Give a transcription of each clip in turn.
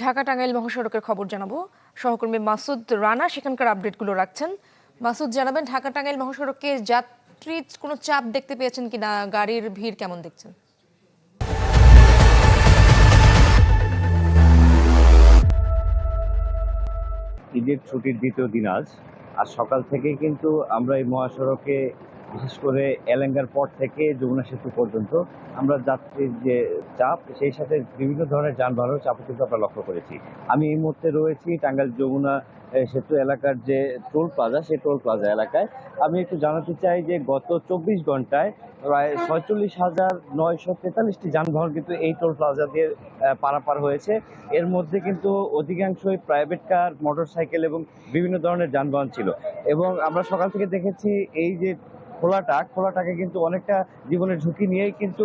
ঢাকা টাঙ্গাইল মহাসড়কের খবর জানাবো। সহকর্মী মাসুদ রানা সেখানকার আপডেটগুলো রাখছেন। মাসুদ, জানাবেন ঢাকা টাঙ্গাইল মহাসড়কে যাত্রী কোনো চাপ দেখতে পেয়েছেন কিনা, গাড়ির ভিড় কেমন দেখছেন? ঈদের ছুটির দ্বিতীয় দিন আজ সকাল থেকে কিন্তু আমরা এই মহাসড়কে বিশেষ করে এলেঙ্গার পর থেকে যমুনা সেতু পর্যন্ত আমরা যাত্রীর যে চাপ, সেই সাথে বিভিন্ন ধরনের যানবাহনের চাপ কিন্তু আমরা লক্ষ্য করেছি। আমি এই মুহূর্তে রয়েছি টাঙ্গাইল যমুনা সেতু এলাকার যে টোল প্লাজা, সেই টোল প্লাজা এলাকায়। আমি একটু জানাতে চাই যে গত 24 ঘন্টায় প্রায় 46,943টি যানবাহন কিন্তু এই টোল প্লাজা দিয়ে পারাপার হয়েছে। এর মধ্যে কিন্তু অধিকাংশই প্রাইভেট কার, মোটরসাইকেল এবং বিভিন্ন ধরনের যানবাহন ছিল। এবং আমরা সকাল থেকে দেখেছি এই যে খোলাটাকে কিন্তু অনেকটা জীবনের ঝুঁকি নিয়েই কিন্তু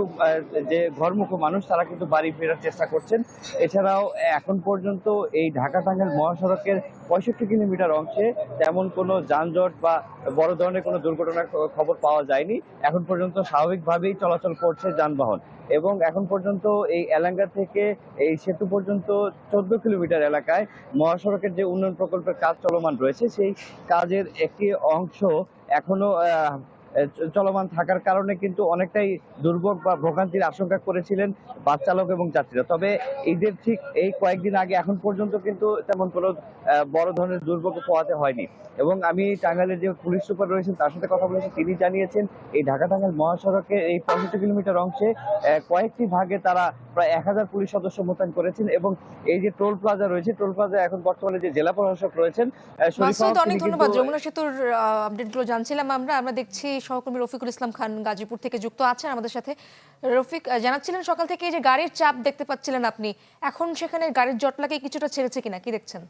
যে ঘরমুখো মানুষ তারা কিন্তু বাড়ি ফেরার চেষ্টা করছেন। এছাড়াও এখন পর্যন্ত এই ঢাকা টাঙ্গাইল মহাসড়কের 65 কিলোমিটার অংশে তেমন কোনো যানজট বা বড় ধরনের কোনো দুর্ঘটনার খবর পাওয়া যায়নি। এখন পর্যন্ত স্বাভাবিকভাবেই চলাচল করছে যানবাহন। এবং এখন পর্যন্ত এই এলাঙ্গা থেকে এই সেতু পর্যন্ত 14 কিলোমিটার এলাকায় মহাসড়কের যে উন্নয়ন প্রকল্পের কাজ চলমান রয়েছে, সেই কাজের একটি অংশ এখনো চলমান থাকার কারণে কিন্তু অনেকটাই দুর্ভোগ বা ভোগান্তির আশঙ্কা করেছিলেন বাস চালক এবং যাত্রীরা। তবে ঈদের ঠিক এই কয়েকদিন আগে এখন পর্যন্ত কিন্তু তেমন কোনো বড় ধরনের দুর্ভোগ পোহাতে হয়নি। এবং আমি টাঙ্গাইলের যে পুলিশ সুপার রয়েছেন তার সাথে কথা বলেছি, তিনি জানিয়েছেন এই ঢাকা টাঙ্গাইল মহাসড়কের এই 65 কিলোমিটার অংশে কয়েকটি ভাগে তারা প্রায় 1000 পুলিশ সদস্য মোতায়েন করেছেন। এবং এই যে টোল প্লাজা রয়েছে, টোল প্লাজা এখন বর্তমানে যে জেলা প্রশাসক রয়েছেন মাসুদ, অনেক ধন্যবাদ। যমুনা সেতুর আপডেটগুলো জানছিলাম আমরা দেখছি সহকর্মী রফিকুল ইসলাম খান গাজীপুর থেকে যুক্ত আছেন আমাদের সাথে। রফিক, জানাচ্ছিলেন সকাল থেকে যে গাড়ির চাপ দেখতে পাচ্ছিলেন আপনি, এখন সেখানে গাড়ির জটলাকে কিছুটা ছেড়েছে কিনা, কি দেখছেন?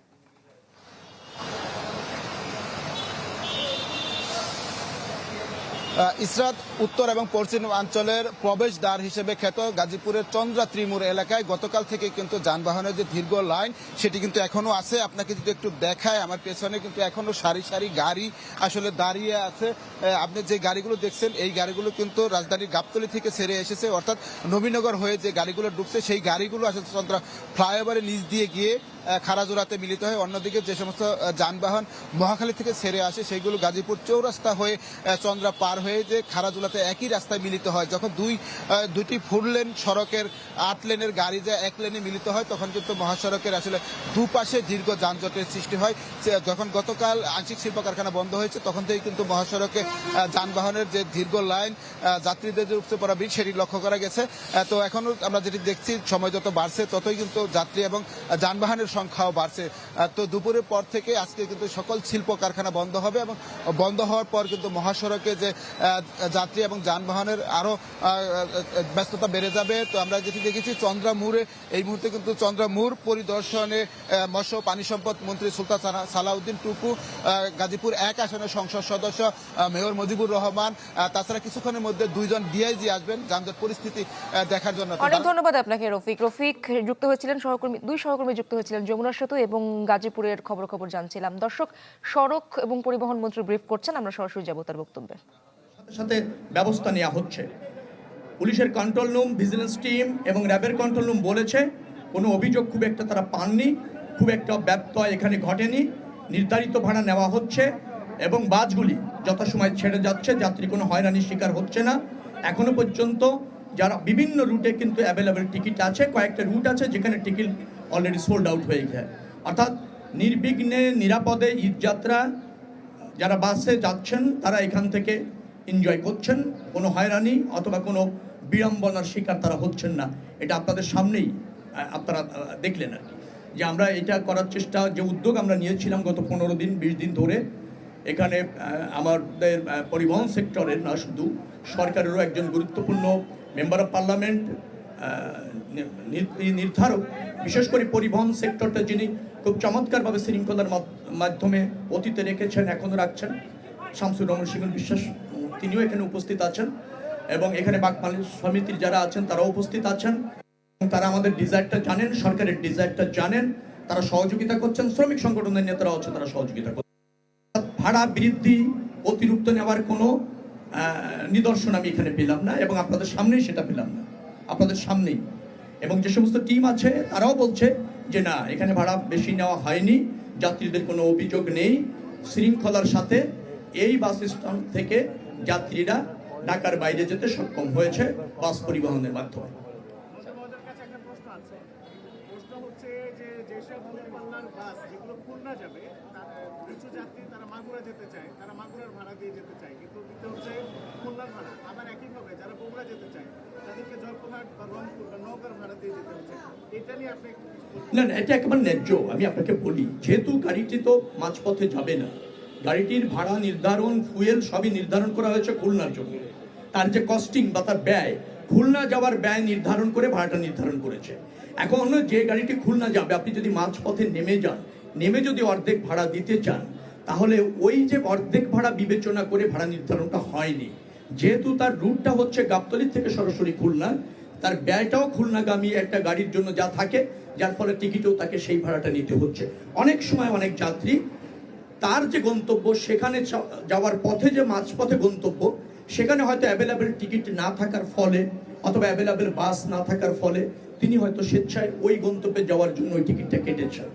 ইসরাত, উত্তর এবং পশ্চিম অঞ্চলের প্রবেশদ্বার হিসেবে খ্যাত গাজীপুরের চন্দ্রা ত্রিমুর এলাকায় গতকাল থেকে কিন্তু যানবাহনের যে দীর্ঘ লাইন সেটি কিন্তু এখনো আছে। আপনাকে যদি একটু দেখায়, আমার পেছনে কিন্তু এখনো সারি সারি গাড়ি আসলে দাঁড়িয়ে আছে। আপনি যে গাড়িগুলো দেখছেন এই গাড়িগুলো কিন্তু রাজধানীর গাবতলী থেকে ছেড়ে এসেছে, অর্থাৎ নবীনগর হয়ে যে গাড়িগুলো ঢুকছে সেই গাড়িগুলো আসলে চন্দ্রা ফ্লাইওভারের নিচ দিয়ে গিয়ে খারাজোড়াতে মিলিত হয়। অন্যদিকে যে সমস্ত যানবাহন মহাখালী থেকে ছেড়ে আসে সেগুলো গাজীপুর চৌরাস্তা হয়ে চন্দ্রা পার হয়ে যে খারাজোড়াতে একই রাস্তায় মিলিত হয়। যখন দুটি 4 লেন সড়কের 8 লেনের গাড়ি যে এক লেনে মিলিত হয় তখন কিন্তু মহাসড়কের আসলে দুপাশে দীর্ঘ যানজটের সৃষ্টি হয়। যখন গতকাল আংশিক শিল্প কারখানা বন্ধ হয়েছে তখন থেকেই কিন্তু মহাসড়কে যানবাহনের যে দীর্ঘ লাইন, যাত্রীদের যে উপচে পড়া ভিড় সেটি লক্ষ্য করা গেছে। তো এখনো আমরা যেটি দেখছি, সময় যত বাড়ছে ততই কিন্তু যাত্রী এবং যানবাহনের সংখ্যাও বাড়ছে। তো দুপুরের পর থেকে আজকে কিন্তু সকল শিল্প কারখানা বন্ধ হবে এবং বন্ধ হওয়ার পর কিন্তু মহাসড়কে যে যাত্রী এবং যানবাহনের আরো ব্যস্ততা বেড়ে যাবে। তো আমরা যেটি দেখেছি চন্দ্রামুড়ে এই মুহূর্তে কিন্তু চন্দ্রামুড় পরিদর্শনে মৎস্য পানি সম্পদ মন্ত্রী সুলতান সালাউদ্দিন টুকু, গাজীপুর 1 আসনের সংসদ সদস্য মেয়র মজিবুর রহমান, তাছাড়া কিছুক্ষণের মধ্যে 2 জন ডিআইজি আসবেন যানজট পরিস্থিতি দেখার জন্য। অনেক ধন্যবাদ আপনাকে রফিক যুক্ত হয়েছিলেন দুই সহকর্মী যুক্ত হয়েছিলেন যমুনা সেতু এবং গাজীপুরের খবর জানছিলাম। দর্শক, সড়ক এবং পরিবহন মন্ত্রী ব্রিফ করছেন, আমরা সরাসরি যাব তার বক্তব্যে। সাথে ব্যবস্থা নেওয়া হচ্ছে। পুলিশের কন্ট্রোল রুম, ভিজিলেন্স টিম এবং র্যাবের কন্ট্রোল রুম বলেছে কোনো অভিযোগ খুব একটা তারা পাননি, খুব একটা ব্যত্যয় এখানে ঘটেনি। নির্ধারিত ভাড়া নেওয়া হচ্ছে এবং বাসগুলি যথাসময় ছেড়ে যাচ্ছে, যাত্রী কোনো হয়রানির শিকার হচ্ছে না। এখনো পর্যন্ত যারা বিভিন্ন রুটে কিন্তু অ্যাভেলেবেল টিকিট আছে, কয়েকটা রুট আছে যেখানে টিকিট অলরেডি সোল্ড আউট হয়ে যায়। অর্থাৎ নির্বিঘ্নে নিরাপদে ঈদযাত্রা যারা বাসে যাচ্ছেন তারা এখান থেকে এনজয় করছেন, কোনো হয়রানি অথবা কোনো বিড়ম্বনার শিকার তারা হচ্ছেন না। এটা আপনাদের সামনেই আপনারা দেখলেন আর কি, যে আমরা এটা করার চেষ্টা, যে উদ্যোগ আমরা নিয়েছিলাম গত 15 দিন 20 দিন ধরে। এখানে আমাদের পরিবহন সেক্টরের না, শুধু সরকারেরও একজন গুরুত্বপূর্ণ মেম্বার অফ পার্লামেন্ট, নির্ধারক, বিশেষ করে পরিবহন সেক্টরটা যিনি খুব চমৎকারভাবে শৃঙ্খলার মাধ্যমে অতীতে রেখেছেন, এখনও রাখছেন, শামসুর রহমান শিমুল বিশ্বাস, তিনিও এখানে উপস্থিত আছেন। এবং এখানে বাগমালী সমিতির যারা আছেন তারাও উপস্থিত আছেন। তারা আমাদের ডিজায়ারটা জানেন, সরকারের ডিজায়ারটা জানেন, তারা সহযোগিতা করছেন। শ্রমিক সংগঠনের নেতারাও আছেন, তারা সহযোগিতা করছেন। ভাড়া বৃদ্ধি, অতিরিক্ত নেওয়ার কোনো নিদর্শন আমি এখানে পেলাম না এবং আপনাদের সামনেই সেটা পেলাম না, আপনাদের সামনেই। এবং যে সমস্ত টিম আছে তারাও বলছে যে না এখানে ভাড়া বেশি নেওয়া হয়নি, যাত্রীদের কোনো অভিযোগ নেই, শৃঙ্খলার সাথে এই বাস স্ট্যান্ড থেকে যাত্রীরা ঢাকার বাইরে যেতে সক্ষম হয়েছে বাস পরিবহনের মাধ্যমে। আমাদের কাছে একটা প্রশ্ন আছে। প্রশ্ন হচ্ছে যে যেসব দূরপাল্লার বাস যেগুলো খুলনা যাবে, কিছু যাত্রী তারা মাগুরা যেতে চায়, তারা মাগুরার ভাড়া দিয়ে যেতে চায়, কিন্তু দিতে হচ্ছে খুলনার ভাড়া। আবার একইভাবে যারা বগুড়া যেতে চায় তাদেরকে জয়পুরহাট বা রংপুর বা নওগাঁর ভাড়া দিয়ে যেতে হচ্ছে। এটা নিয়ে আপনি না না, এটা একেবারে ন্যায্য। আমি আপনাকে বলি, যেহেতু গাড়িটি তো মাঝপথে যাবে না, গাড়িটির ভাড়া নির্ধারণ, ফুয়েল সবই নির্ধারণ করা হয়েছে খুলনার জন্য। তার যে কস্টিং বা তার ব্যয়, খুলনা যাওয়ার ব্যয় নির্ধারণ করে ভাড়াটা নির্ধারণ করেছে। এখন যে গাড়িটি খুলনা যাবে, আপনি যদি মাঝপথে নেমে যান, নেমে যদি অর্ধেক ভাড়া দিতে চান, তাহলে ওই যে অর্ধেক ভাড়া বিবেচনা করে ভাড়া নির্ধারণটা হয়নি। যেহেতু তার রুটটা হচ্ছে গাবতলী থেকে সরাসরি খুলনা, তার ব্যয়টাও খুলনাগামী একটা গাড়ির জন্য যা থাকে, যার ফলে টিকিটেও তাকে সেই ভাড়াটা নিতে হচ্ছে। অনেক সময় অনেক যাত্রী তার যে গন্তব্য, সেখানে যাওয়ার পথে যে মাঝপথে গন্তব্য, সেখানে হয়তো অ্যাভেলেবেল টিকিট না থাকার ফলে অথবা অ্যাভেলেবেল বাস না থাকার ফলে তিনি হয়তো স্বেচ্ছায় ওই গন্তব্যে যাওয়ার জন্য ওই টিকিটটা কেটেছেন।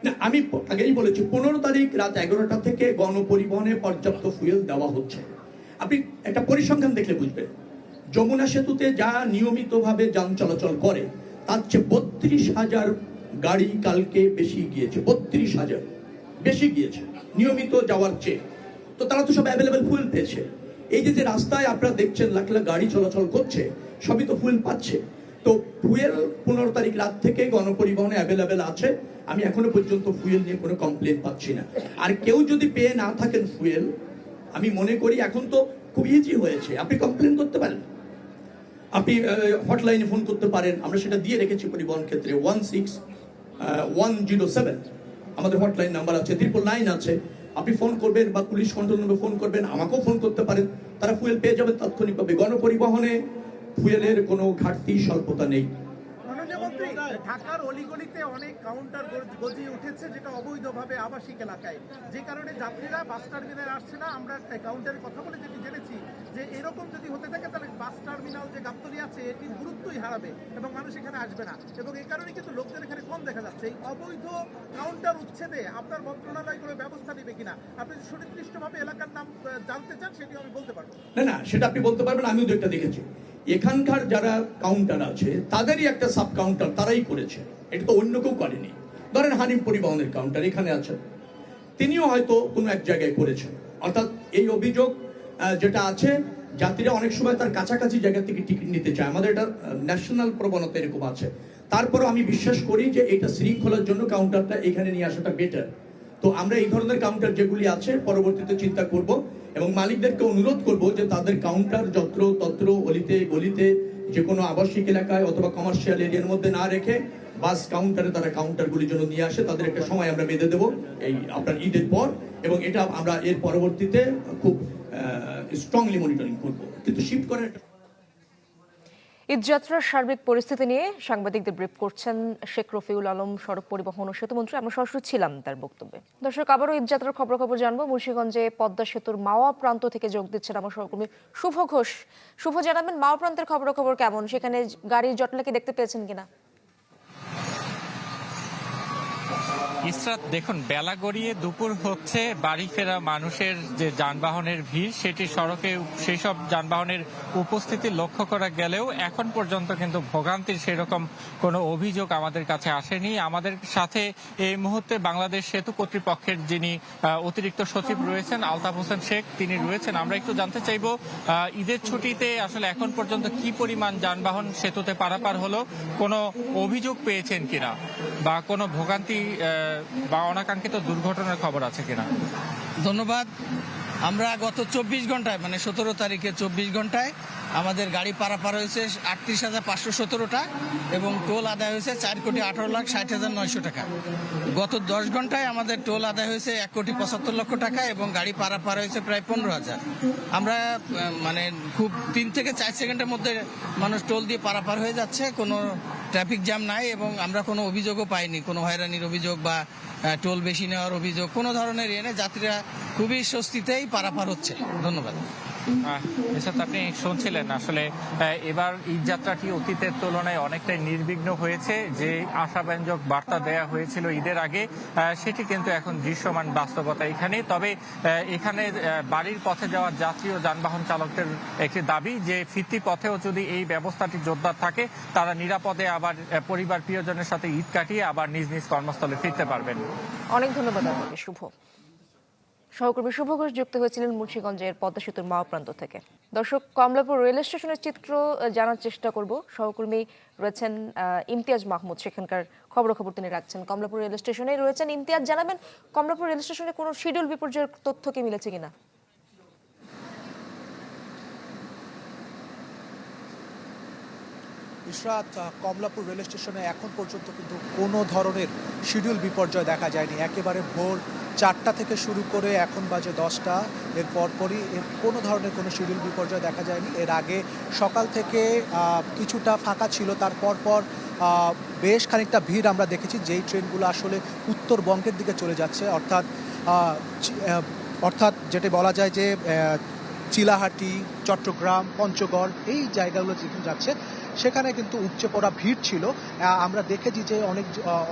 না, আমি আগেই বলেছি 15 তারিখ রাত 11টা থেকে গণপরিবহনে পর্যাপ্ত ফুয়েল দেওয়া হচ্ছে। আপনি একটা পরিসংখ্যান দেখলে বুঝবেন, যমুনা সেতুতে যা নিয়মিতভাবে যান চলাচল করে তার চেয়ে 32,000 গাড়ি কালকে বেশি গিয়েছে। 32,000 বেশি গিয়েছে নিয়মিত যাওয়ার চেয়ে। তো তারা তো সব অ্যাভেলেবেল ফুয়েল পেয়েছে। এই যে রাস্তায় আপনারা দেখছেন লাখ লাখ গাড়ি চলাচল করছে, সবই তো ফুয়েল পাচ্ছে। তো ফুয়েল 15 তারিখ রাত থেকে গণপরিবহনে অ্যাভেলেবেল আছে। আমি এখনো পর্যন্ত ফুয়েল নিয়ে কোনো কমপ্লেন পাচ্ছি না। আর কেউ যদি পেয়ে না থাকেন ফুয়েল, আমি মনে করি এখন তো খুব ইজি হয়েছে, আপনি কমপ্লেন করতে পারেন, আপনি হটলাইনে ফোন করতে পারেন। আমরা সেটা দিয়ে রেখেছি পরিবহন ক্ষেত্রে 16107 আমাদের হটলাইন নাম্বার আছে, 999 আছে। আপনি ফোন করবেন বা পুলিশ কন্ট্রোল রুমে ফোন করবেন, আমাকেও ফোন করতে পারেন, তারা ফুয়েল পেয়ে যাবেন তাৎক্ষণিকভাবে। গণপরিবহনে ফুয়েলের কোনো ঘাটতি স্বল্পতা নেই। ঢাকার অলিগলিতে অনেক কাউন্টার গজিয়ে উঠেছে, যেটা অবৈধভাবে আবাসিক এলাকায়, যে কারণে যাত্রীরা বাস টার্মিনালে আসছে না। আমরা কাউন্টারের কথা বলে যেটি জেনেছি যে এরকম যদি হতে থাকে তাহলে বাস টার্মিনাল যে গাবতলী আছে এটি গুরুত্বই হারাবে এবং মানুষ এখানে আসবে না। এবং এই কারণে কিন্তু লোকজন এখানে কম দেখা যাচ্ছে। এই অবৈধ কাউন্টার উচ্ছেদে আপনার মন্ত্রণালয় কোনো ব্যবস্থা নেবে কিনা? আপনি সুনির্দিষ্টভাবে এলাকার নাম জানতে চান, সেটি আমি বলতে পারবো। না না, সেটা আপনি বলতে পারবেন। আমিও তো একটা দেখেছি, এখানকার যারা কাউন্টার আছে তাদেরই একটা সাব কাউন্টার তারাই করেছে, এটা তো অন্য কেউ করেনি। ধরেন হানিম পরিবহনের কাউন্টার এখানে আছেন, তিনিও হয়তো কোনো এক জায়গায় করেছেন। অর্থাৎ এই অভিযোগ যেটা আছে, যাত্রীরা অনেক সময় তার কাছাকাছি জায়গা থেকে টিকিট নিতে চায়, আমাদের এটা ন্যাশনাল প্রবণতা এরকম আছে। তারপরও আমি বিশ্বাস করি যে এটা শৃঙ্খলার জন্য কাউন্টারটা এখানে নিয়ে আসাটা বেটার। তো আমরা এই ধরনের কাউন্টার যেগুলি আছে পরবর্তীতে চিন্তা করব এবং মালিকদেরকে অনুরোধ করব যে তাদের কাউন্টার যত্র তত্র অলিতে গলিতে যে কোনো আবাসিক এলাকায় অথবা কমার্শিয়াল এরিয়ার মধ্যে না রেখে বাস কাউন্টারে তারা কাউন্টারগুলি জন্য নিয়ে আসে। তাদের একটা সময় আমরা বেঁধে দেবো এই আপনার ঈদের পর, এবং এটা আমরা এর পরবর্তীতে খুব স্ট্রংলি মনিটরিং করব। কিন্তু শিফট করার ঈদযাত্রার সার্বিক পরিস্থিতি নিয়ে সাংবাদিকদের ব্রিফ করছেন শেখ রফিউল আলম, সড়ক পরিবহন ও সেতুমন্ত্রী। আমরা সরাসরি ছিলাম তার বক্তব্যে। দর্শক, আবারও ঈদযাত্রার খবর জানবো। মুন্সিগঞ্জে পদ্মা সেতুর মাওয়া প্রান্ত থেকে যোগ দিচ্ছেন আমার সহকর্মী শুভ ঘোষ। শুভ, জানাবেন মাওয়া প্রান্তের খবর কেমন? সেখানে গাড়ির জটলা কি দেখতে পেয়েছেন কিনা? ইসরাত, দেখুন, বেলা গড়িয়ে দুপুর হচ্ছে, বাড়ি ফেরা মানুষের যে যানবাহনের ভিড় সেটি সড়কে সেই সব যানবাহনের উপস্থিতি লক্ষ্য করা গেলেও এখন পর্যন্ত কিন্তু ভোগান্তির সেরকম কোনো অভিযোগ আমাদের কাছে আসেনি। আমাদের সাথে এই মুহূর্তে বাংলাদেশ সেতু কর্তৃপক্ষের যিনি অতিরিক্ত সচিব রয়েছেন আলতাফ হোসেন শেখ, তিনি রয়েছেন। আমরা একটু জানতে চাইব ঈদের ছুটিতে আসলে এখন পর্যন্ত কি পরিমাণ যানবাহন সেতুতে পারাপার হলো, কোনো অভিযোগ পেয়েছেন কিনা বা কোনো ভোগান্তি বা অনাকাঙ্ক্ষিত দুর্ঘটনার খবর আছে কিনা? ধন্যবাদ। আমরা গত 24 ঘন্টায় মানে 17 তারিখে 24 ঘন্টায় আমাদের গাড়ি পারাপার হয়েছে 38,517টা এবং টোল আদায় হয়েছে 4,18,60,900 টাকা। গত 10 ঘন্টায় আমাদের টোল আদায় হয়েছে 1,75,00,000 টাকা এবং গাড়ি পারাপার হয়েছে প্রায় 15,000। আমরা মানে খুব 3 থেকে 4 সেকেন্ডের মধ্যে মানুষ টোল দিয়ে পারাপার হয়ে যাচ্ছে, কোনো ট্রাফিক জ্যাম নাই এবং আমরা কোনো অভিযোগও পাইনি, কোনো হয়রানির অভিযোগ বা টোল বেশি নেওয়ার অভিযোগ, কোনো ধরনের নেই। যাত্রীরা খুবই স্বস্তিতেই পারাপার হচ্ছে। ধন্যবাদ। এসব আপনি শুনছিলেন আসলে এবার ঈদ যাত্রাটি অতীতের তুলনায় অনেকটাই নির্বিঘ্ন হয়েছে। যে আশাব্যঞ্জক বার্তা দেয়া হয়েছিল ঈদের আগে সেটি কিন্তু এখন দৃশ্যমান বাস্তবতা এখানে। তবে এখানে বাড়ির পথে যাওয়া যাত্রী ও যানবাহন চালকদের একটি দাবি যে ফিরতি পথেও যদি এই ব্যবস্থাটি জোরদার থাকে তারা নিরাপদে আবার পরিবার প্রিয়জনের সাথে ঈদ কাটিয়ে আবার নিজ নিজ কর্মস্থলে ফিরতে পারবেন। অনেক ধন্যবাদ আপনাকে শুভ। সহকর্মী শুভ ঘোষ যুক্ত হয়েছিলেন মুন্সিগঞ্জের পদ্মা সেতুর মাওয়া প্রান্ত থেকে। দর্শক, কমলাপুর রেল স্টেশনের চিত্র জানার চেষ্টা করব। সহকর্মী রয়েছেন ইমতিয়াজ মাহমুদ, সেখানকার খবর তিনি রাখছেন। কমলাপুর রেল স্টেশনে রয়েছেন ইমতিয়াজ, জানাবেন কমলাপুর রেল স্টেশনে কোনো শিডিউল বিপর্যয়ের তথ্য কি মিলেছে কিনা? ইশরাত, কমলাপুর রেল স্টেশনে এখন পর্যন্ত কিন্তু কোনো ধরনের শিডিউল বিপর্যয় দেখা যায়নি। একেবারে ভোর 4টা থেকে শুরু করে এখন বাজে 10টা, এর পরপরই কোনো ধরনের কোনো শিডিউল বিপর্যয় দেখা যায়নি। এর আগে সকাল থেকে কিছুটা ফাঁকা ছিল, তার পর বেশ খানিকটা ভিড় আমরা দেখেছি, যেই ট্রেনগুলো আসলে উত্তরবঙ্গের দিকে চলে যাচ্ছে, অর্থাৎ যেটা বলা যায় যে চিলাহাটি, চট্টগ্রাম, পঞ্চগড় এই জায়গাগুলো যেখানে যাচ্ছে সেখানে কিন্তু উপচে পড়া ভিড় ছিল। আমরা দেখেছি যে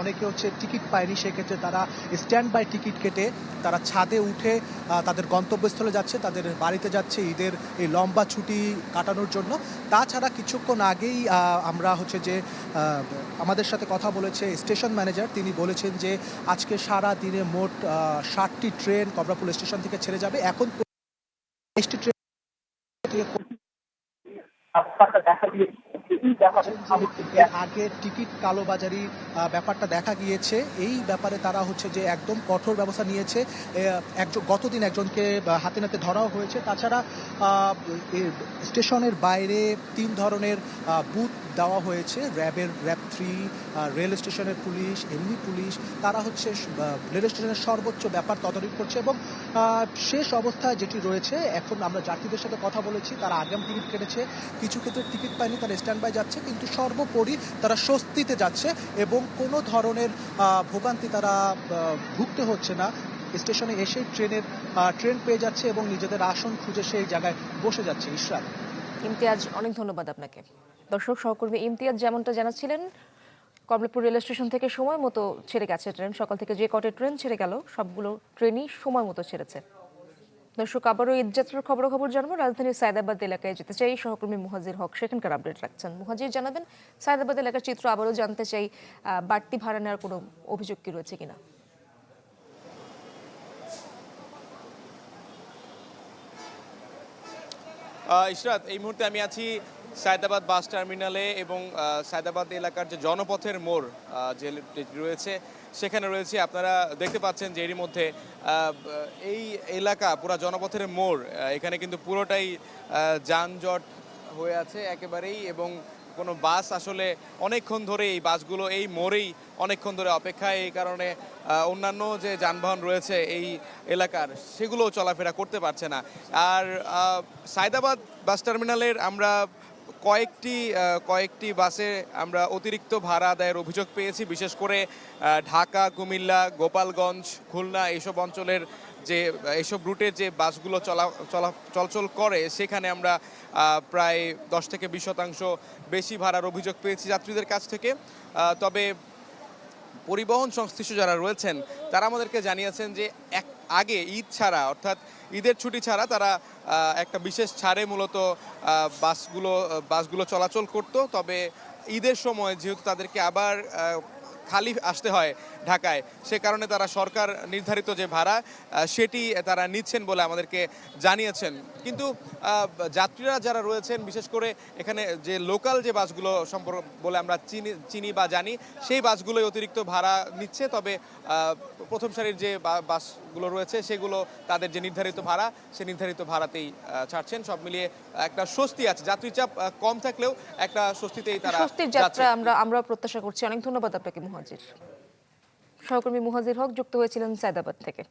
অনেকে হচ্ছে টিকিট পায়নি, সেক্ষেত্রে তারা স্ট্যান্ড বাই টিকিট কেটে তারা ছাদে উঠে তাদের গন্তব্যস্থলে যাচ্ছে, তাদের বাড়িতে যাচ্ছে ঈদের এই লম্বা ছুটি কাটানোর জন্য। তাছাড়া কিছুক্ষণ আগেই আমরা হচ্ছে যে আমাদের সাথে কথা বলেছে স্টেশন ম্যানেজার, তিনি বলেছেন যে আজকে সারা দিনে মোট 60টি ট্রেন কমলাপুর স্টেশন থেকে ছেড়ে যাবে। এখন 20টি ট্রেন আগে টিকিট কালোবাজারি ব্যাপারটা দেখা গিয়েছে, এই ব্যাপারে তারা হচ্ছে যে একদম কঠোর ব্যবস্থা নিয়েছে। গতদিন একজনকে হাতে নাতে ধরাও হয়েছে। তাছাড়া স্টেশনের বাইরে 3 ধরনের বুথ দেওয়া হয়েছে, র্যাব 3, রেল স্টেশনের পুলিশ, এমনি পুলিশ, তারা হচ্ছে রেল স্টেশনের সর্বোচ্চ ব্যাপার তদারকি করছে। এবং শেষ অবস্থায় যেটি রয়েছে, এখন আমরা যাত্রীদের সাথে কথা বলেছি, তারা আগাম টিকিট কেটেছে, কিছু ক্ষেত্রে টিকিট পায়নি, তারা স্ট্যান্ড বাই যাচ্ছে, কিন্তু সর্বোপরি তারা স্বস্তিতে যাচ্ছে এবং কোনো ধরনের ভোগান্তি তারা ভুগতে হচ্ছে না। স্টেশনে এসে ট্রেন পেয়ে যাচ্ছে এবং নিজেদের আসন খুঁজে সেই জায়গায় বসে যাচ্ছে। ইশরাত। ইমতিয়াজ, অনেক ধন্যবাদ আপনাকে। দর্শক, সহকর্মী ইমতিয়াজ যেমনটা জানাচ্ছিলেন, কমলাপুর রেল স্টেশন থেকে সময় মতো ছেড়ে গেছে ট্রেন। সকাল থেকে যে কটা ট্রেন ছেড়ে গেল সবগুলো ট্রেনই সময় মতো ছেড়েছে। দর্শক, আবারও ঈদ যাত্রার খবর জানবো। রাজধানীর সায়দাবাদ এলাকায় যেতে চাই, সহকর্মী মুহাজির হক সেখানকার আপডেট রাখছেন। মুহাজির, জানাবেন সায়দাবাদ এলাকার চিত্র। আবারও জানতে চাই বাড়তি ভাড়া নেওয়ার কোনো অভিযোগ কি রয়েছে কিনা? ইশরাত, এই মুহূর্তে আমি আছি সায়দাবাদ বাস টার্মিনালে এবং সায়দাবাদ এলাকার যে জনপথের মোড় যে রয়েছে সেখানে রয়েছে। আপনারা দেখতে পাচ্ছেন যে এরই মধ্যে এই এলাকা পুরা জনপথের মোড়, এখানে কিন্তু পুরোটাই যানজট হয়ে আছে একেবারেই, এবং কোনো বাস আসলে অনেকক্ষণ ধরে এই বাসগুলো এই মোড়েই অনেকক্ষণ ধরে অপেক্ষায়, এই কারণে অন্যান্য যে যানবাহন রয়েছে এই এলাকার সেগুলো চলাফেরা করতে পারছে না। আর সায়দাবাদ বাস টার্মিনালের আমরা কয়েকটি বাসে আমরা অতিরিক্ত ভাড়া আদায়ের অভিযোগ পেয়েছি, বিশেষ করে ঢাকা, কুমিল্লা, গোপালগঞ্জ, খুলনা এইসব অঞ্চলের যে এইসব রুটের যে বাসগুলো চলাচল করে সেখানে আমরা প্রায় 10 থেকে 20% বেশি ভাড়ার অভিযোগ পেয়েছি যাত্রীদের কাছ থেকে। তবে পরিবহন সংশ্লিষ্ট যারা রয়েছেন তারা আমাদেরকে জানিয়েছেন যে আগে ঈদ ছাড়া, অর্থাৎ ঈদের ছুটি ছাড়া তারা একটা বিশেষ ছাড়ে মূলত বাসগুলো চলাচল করত। তবে ঈদের সময় যেহেতু তাদেরকে আবার খালি আসতে হয় ঢাকায়, সে কারণে তারা সরকার নির্ধারিত যে ভাড়া সেটি তারা নিচ্ছেন বলে আমাদেরকে জানিয়েছেন। কিন্তু যাত্রীরা যারা রয়েছেন, বিশেষ করে এখানে যে লোকাল যে বাসগুলো বলে আমরা চিনি বা জানি, সেই বাসগুলোই অতিরিক্ত ভাড়া নিচ্ছে। তবে প্রথম সারির যে বাসগুলো রয়েছে সেগুলো তাদের যে নির্ধারিত ভাড়া, সে নির্ধারিত ভাড়াতেই ছাড়ছেন। সব মিলিয়ে একটা স্বস্তি আছে, যাত্রী চাপ কম থাকলেও একটা স্বস্তিতেই তারা স্বস্তির যাত্রা আমরা প্রত্যাশা করছি। অনেক ধন্যবাদ আপনাকে মুহাজির। সহকর্মী মুহাজির হক যুক্ত হয়েছিলেন সায়দাবাদ থেকে।